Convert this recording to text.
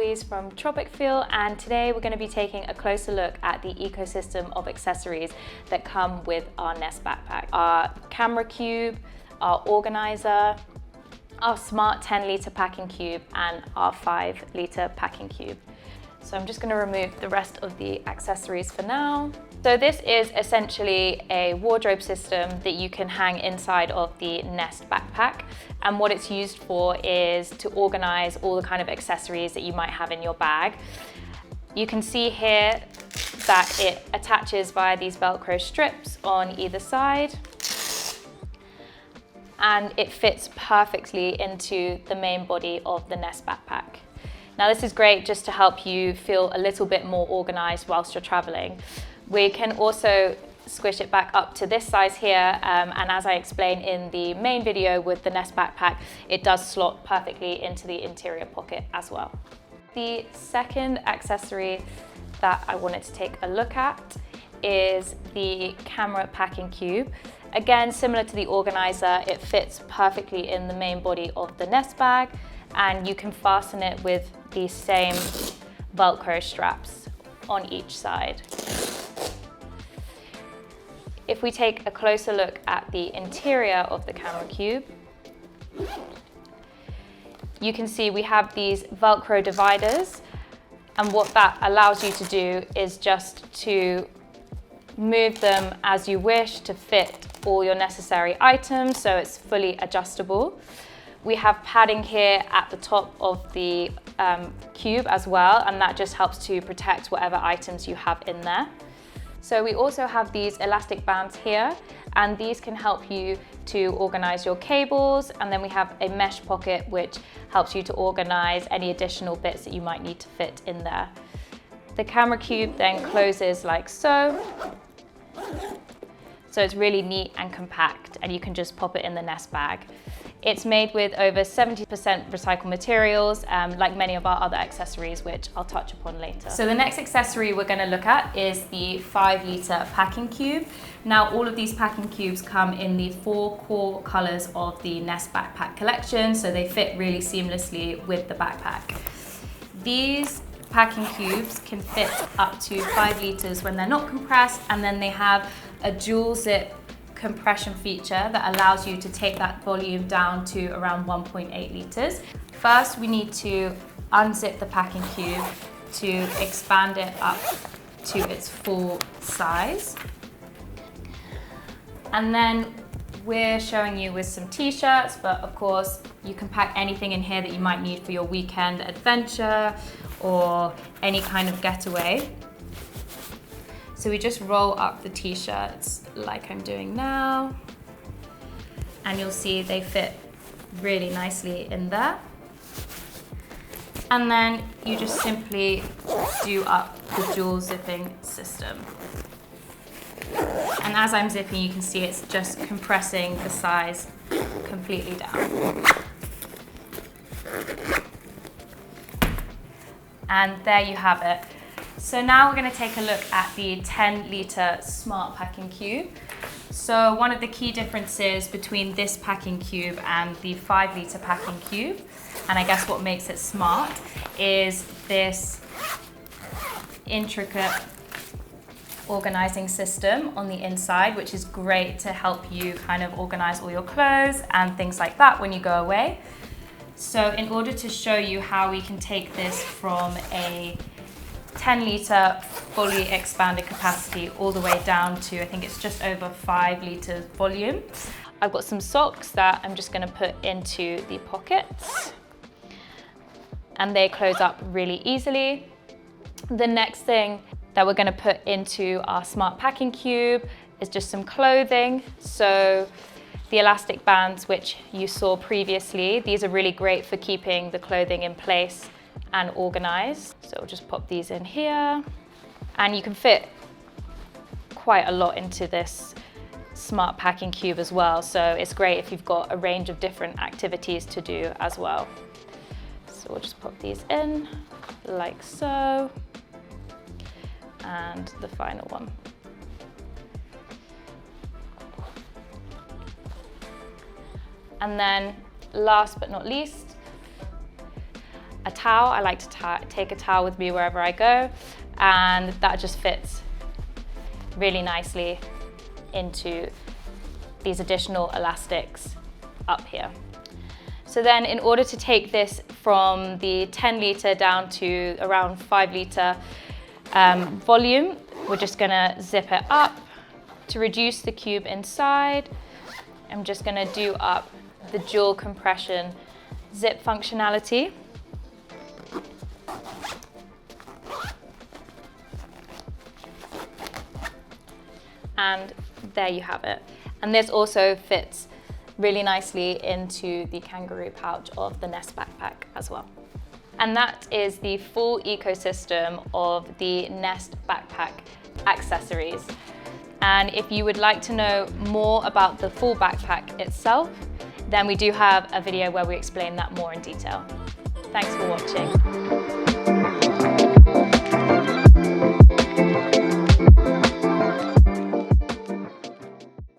Louise from Tropicfeel, and today we're going to be taking a closer look at the ecosystem of accessories that come with our Nest backpack. Our camera cube, our organizer, our smart 10-litre packing cube, and our 5-litre packing cube. So I'm just going to remove the rest of the accessories for now. So this is essentially a wardrobe system that you can hang inside of the Nest backpack. And what it's used for is to organize all the kind of accessories that you might have in your bag. You can see here that it attaches via these Velcro strips on either side. And it fits perfectly into the main body of the Nest backpack. Now this is great just to help you feel a little bit more organized whilst you're traveling. We can also squish it back up to this size here, and as I explained in the main video with the Nest backpack, it does slot perfectly into the interior pocket as well. The second accessory that I wanted to take a look at is the camera packing cube. Again, similar to the organizer, it fits perfectly in the main body of the Nest bag, and you can fasten it with these same Velcro straps on each side. If we take a closer look at the interior of the camera cube, you can see we have these Velcro dividers, and what that allows you to do is just to move them as you wish to fit all your necessary items, so it's fully adjustable. We have padding here at the top of the cube as well, and that just helps to protect whatever items you have in there. So we also have these elastic bands here, and these can help you to organize your cables, and then we have a mesh pocket which helps you to organize any additional bits that you might need to fit in there. The camera cube then closes like so. So it's really neat and compact, and you can just pop it in the Nest bag. It's made with over 70% recycled materials, like many of our other accessories, which I'll touch upon later. So the next accessory we're going to look at is the 5-litre packing cube. Now, all of these packing cubes come in the 4 core colors of the Nest backpack collection, so they fit really seamlessly with the backpack. These packing cubes can fit up to 5 litres when they're not compressed, and then they have a dual zip compression feature that allows you to take that volume down to around 1.8 litres. First, we need to unzip the packing cube to expand it up to its full size. And then we're showing you with some t-shirts, but of course you can pack anything in here that you might need for your weekend adventure or any kind of getaway. So we just roll up the t-shirts like I'm doing now, and you'll see they fit really nicely in there. And then you just simply do up the dual zipping system. And as I'm zipping, you can see it's just compressing the size completely down. And there you have it. So now we're going to take a look at the 10-litre smart packing cube. So one of the key differences between this packing cube and the 5-litre packing cube, and I guess what makes it smart, is this intricate organizing system on the inside, which is great to help you kind of organize all your clothes and things like that when you go away. So in order to show you how we can take this from a 10-litre fully expanded capacity all the way down to, I think it's just over 5 litres volume. I've got some socks that I'm just going to put into the pockets, and they close up really easily. The next thing that we're going to put into our smart packing cube is just some clothing. So the elastic bands, which you saw previously, these are really great for keeping the clothing in place and organized. So we'll just pop these in here, and you can fit quite a lot into this smart packing cube as well. So it's great if you've got a range of different activities to do as well. So we'll just pop these in like so, and the final one. And then last but not least, a towel. I like to take a towel with me wherever I go, and that just fits really nicely into these additional elastics up here. So then in order to take this from the 10 litre down to around 5 litre volume, we're just gonna zip it up. To reduce the cube inside, I'm just gonna do up the dual compression zip functionality. And there you have it. And this also fits really nicely into the kangaroo pouch of the Nest backpack as well. And that is the full ecosystem of the Nest backpack accessories. And if you would like to know more about the full backpack itself, then we do have a video where we explain that more in detail. Thanks for watching.